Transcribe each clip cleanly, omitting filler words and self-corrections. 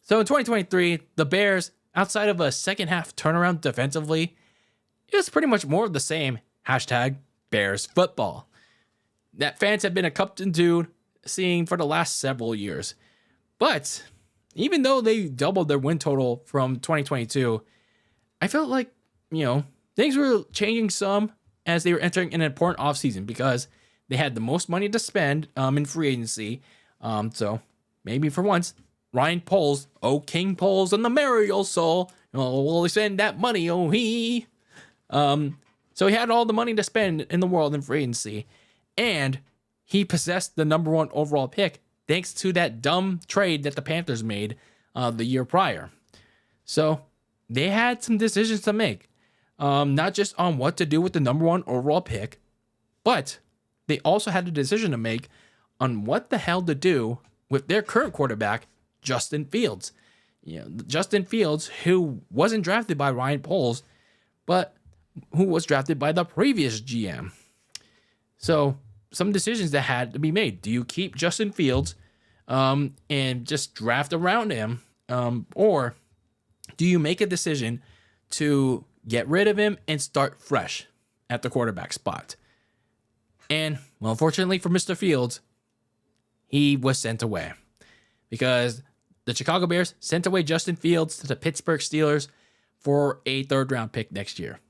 So in 2023, the Bears, outside of a second half turnaround defensively, it was pretty much more of the same. Hashtag Bears football that fans have been accustomed to seeing for the last several years. But even though they doubled their win total from 2022, I felt like, things were changing some as they were entering an important offseason because they had the most money to spend in free agency. So maybe for once, Ryan Poles, King Poles and the Mario Soul, will spend that money, he. So he had all the money to spend in the world in free agency. And he possessed the number 1 overall pick thanks to that dumb trade that the Panthers made the year prior. So they had some decisions to make, not just on what to do with the number 1 overall pick, but they also had a decision to make on what the hell to do with their current quarterback, Justin Fields. Justin Fields, who wasn't drafted by Ryan Poles, but who was drafted by the previous GM. So some decisions that had to be made. Do you keep Justin Fields and just draft around him? Or do you make a decision to get rid of him and start fresh at the quarterback spot? And, well, unfortunately for Mr. Fields, he was sent away because the Chicago Bears sent away Justin Fields to the Pittsburgh Steelers for a 3rd round pick next year.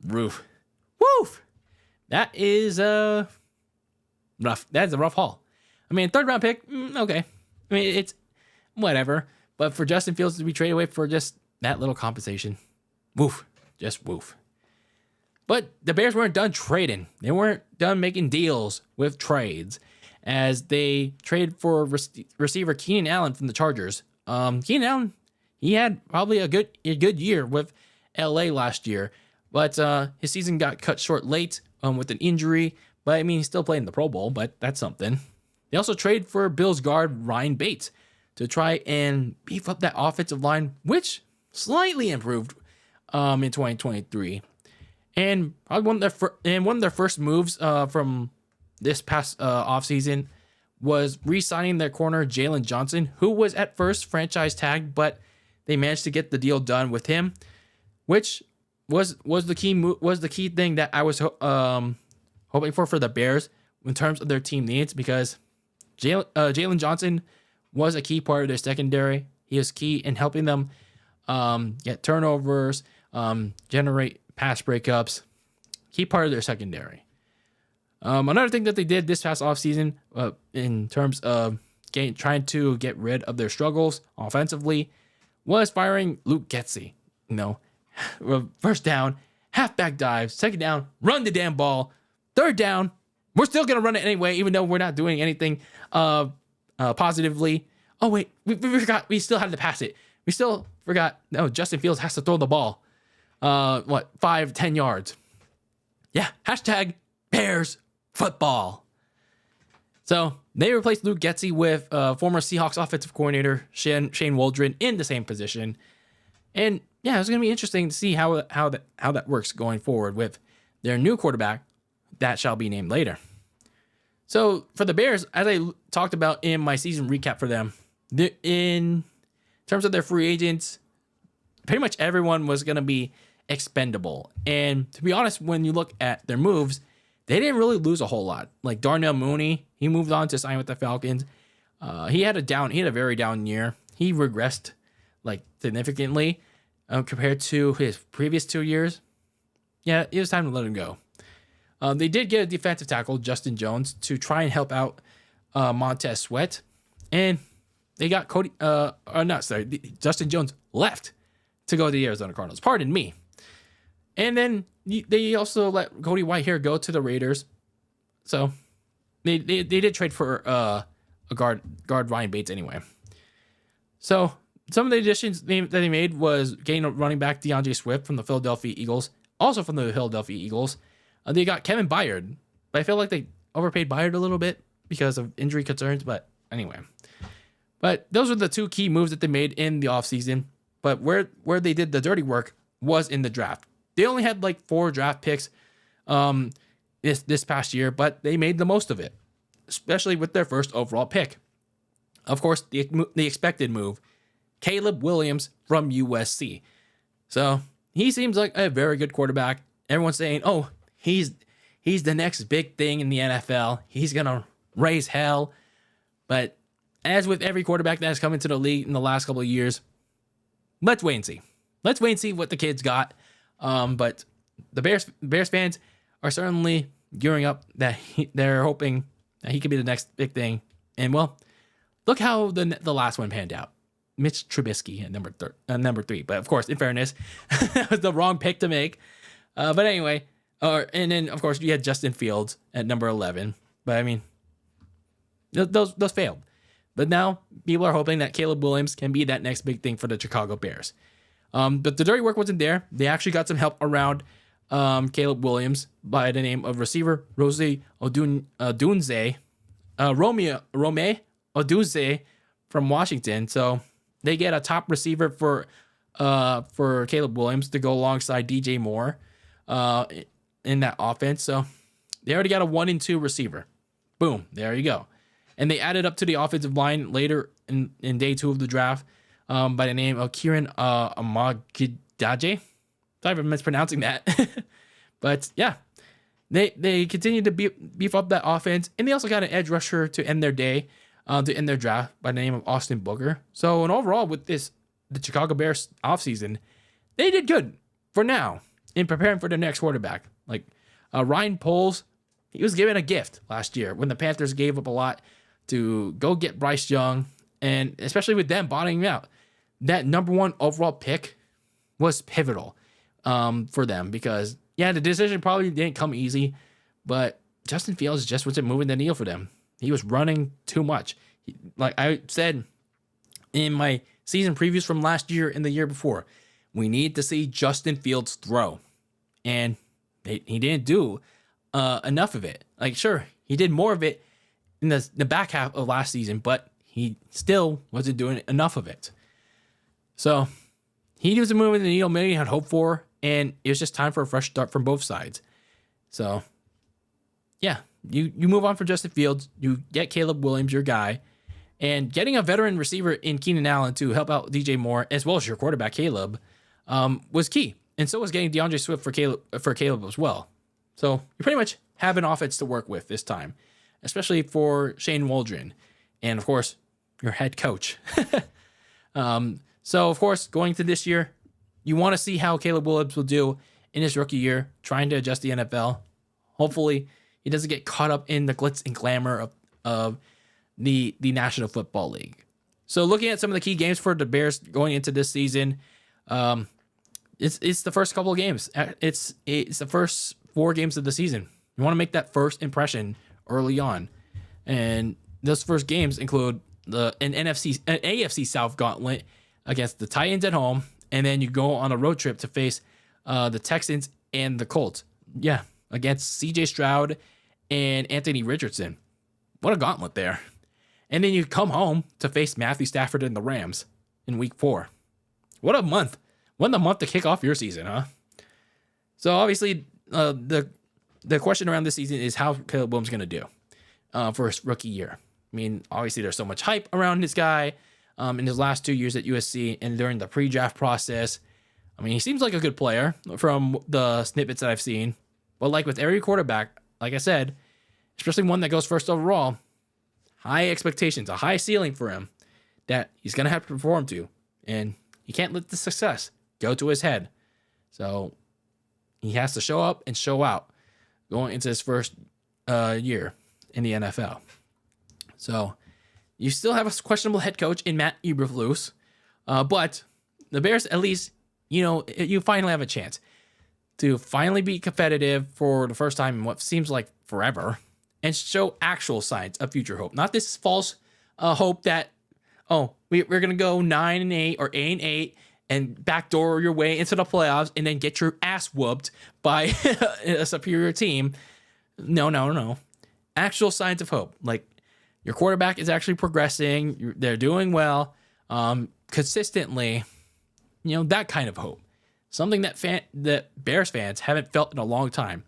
Woof. That is rough. That's a rough haul. I mean, 3rd round pick, okay. I mean, it's whatever. But for Justin Fields to be traded away for just that little compensation, woof. Just woof. But the Bears weren't done trading. They weren't done making deals with trades as they traded for receiver Keenan Allen from the Chargers. Keenan Allen, he had probably a good year with LA last year, but his season got cut short late with an injury. But I mean, he still played in the Pro Bowl, but that's something. They also traded for Bills guard Ryan Bates to try and beef up that offensive line, which slightly improved in 2023. And probably one of their first moves from this past offseason was re-signing their corner Jalen Johnson, who was at first franchise tagged, but they managed to get the deal done with him, which was the key thing that I was hoping for the Bears in terms of their team needs, because Jalen Johnson was a key part of their secondary. He was key in helping them get turnovers, generate pass breakups, key part of their secondary. Another thing that they did this past offseason in terms of trying to get rid of their struggles offensively was firing Luke Getsy. First down, halfback dive, second down, run the damn ball, third down, we're still going to run it anyway, even though we're not doing anything positively. Oh, wait, we forgot. We still had to pass it. We still forgot. No, Justin Fields has to throw the ball. 5-10 yards. Yeah, hashtag Bears football. So they replaced Luke Getsy with former Seahawks offensive coordinator Shane Waldron in the same position. And yeah, it's going to be interesting to see how that works going forward with their new quarterback that shall be named later. So for the Bears, as I talked about in my season recap for them, in terms of their free agents, pretty much everyone was going to be expendable. And to be honest, when you look at their moves, they didn't really lose a whole lot. Like Darnell Mooney, he moved on to sign with the Falcons. He had a very down year. He regressed significantly compared to his previous 2 years. Yeah, it was time to let him go. They did get a defensive tackle, Justin Jones, to try and help out Montez Sweat. And they got Justin Jones left to go to the Arizona Cardinals. Pardon me. And then they also let Cody Whitehair go to the Raiders. So they did trade for a guard Ryan Bates anyway. So some of the additions that they made was getting a running back DeAndre Swift from the Philadelphia Eagles. Also from the Philadelphia Eagles. They got Kevin Byard. But I feel like they overpaid Byard a little bit because of injury concerns. But anyway. But those were the two key moves that they made in the offseason. But where they did the dirty work was in the draft. They only had 4 draft picks this past year, but they made the most of it, especially with their first overall pick. Of course, the expected move, Caleb Williams from USC. So he seems like a very good quarterback. Everyone's saying, oh, he's the next big thing in the NFL. He's going to raise hell. But as with every quarterback that has come into the league in the last couple of years, let's wait and see. Let's wait and see what the kid's got. But the Bears fans are certainly gearing up that they're hoping that he could be the next big thing. And, well, look how the last one panned out. Mitch Trubisky at number 3. But, of course, in fairness, that was the wrong pick to make. But anyway, and then, of course, you had Justin Fields at number 11. But, I mean, those failed. But now people are hoping that Caleb Williams can be that next big thing for the Chicago Bears. But the dirty work wasn't there. They actually got some help around Caleb Williams by the name of receiver Rome Odunze from Washington. So they get a top receiver for Caleb Williams to go alongside DJ Moore in that offense. So they already got a 1 and 2 receiver. Boom, there you go. And they added up to the offensive line later in day 2 of the draft by the name of Kieran Amagidaje. Sorry if I'm mispronouncing that. But yeah, they continue to beef up that offense. And they also got an edge rusher to end their day, to end their draft by the name of Austin Booker. So, and overall with the Chicago Bears offseason, they did good for now in preparing for the next quarterback. Like Ryan Poles, he was given a gift last year when the Panthers gave up a lot to go get Bryce Young, and especially with them bottoming out, that number 1 overall pick was pivotal for them because, yeah, the decision probably didn't come easy, but Justin Fields just wasn't moving the needle for them. He was running too much. Like I said in my season previews from last year and the year before, we need to see Justin Fields throw, and he didn't do enough of it. Like, sure, he did more of it in the back half of last season, but he still wasn't doing enough of it. So he wasn't moving the needle many had hoped for, and it was just time for a fresh start from both sides. So, yeah, you move on for Justin Fields, you get Caleb Williams, your guy, and getting a veteran receiver in Keenan Allen to help out DJ Moore, as well as your quarterback Caleb, was key. And so was getting DeAndre Swift for Caleb as well. So you pretty much have an offense to work with this time, especially for Shane Waldron, and of course your head coach. So of course, going to this year, you want to see how Caleb Williams will do in his rookie year, trying to adjust the NFL. Hopefully, he doesn't get caught up in the glitz and glamour of the National Football League. So looking at some of the key games for the Bears going into this season, it's the first couple of games. It's the first 4 games of the season. You want to make that first impression early on, and those first games include an AFC South gauntlet against the Titans at home, and then you go on a road trip to face the Texans and the Colts. Yeah, against C.J. Stroud and Anthony Richardson. What a gauntlet there. And then you come home to face Matthew Stafford and the Rams in week 4. What a month. What a month to kick off your season, huh? So obviously, the question around this season is how Caleb Williams going to do for his rookie year. I mean, obviously there's so much hype around this guy in his last 2 years at USC and during the pre-draft process. I mean, he seems like a good player from the snippets that I've seen. But like with every quarterback, like I said, especially one that goes first overall, high expectations, a high ceiling for him that he's going to have to perform to. And he can't let the success go to his head. So he has to show up and show out going into his first year in the NFL. So you still have a questionable head coach in Matt Eberflus, but the Bears, at least, you finally have a chance to finally be competitive for the first time in what seems like forever and show actual signs of future hope. Not this false hope that, we're going to go 9-8 or 8-8 and backdoor your way into the playoffs and then get your ass whooped by a superior team. No. Actual signs of hope. Like, your quarterback is actually progressing. They're doing well consistently. That kind of hope. Something that Bears fans haven't felt in a long time.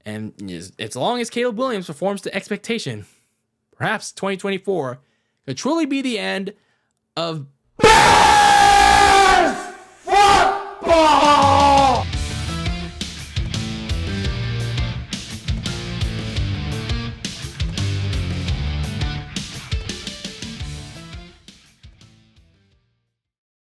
And as long as Caleb Williams performs to expectation, perhaps 2024 could truly be the end of Bears!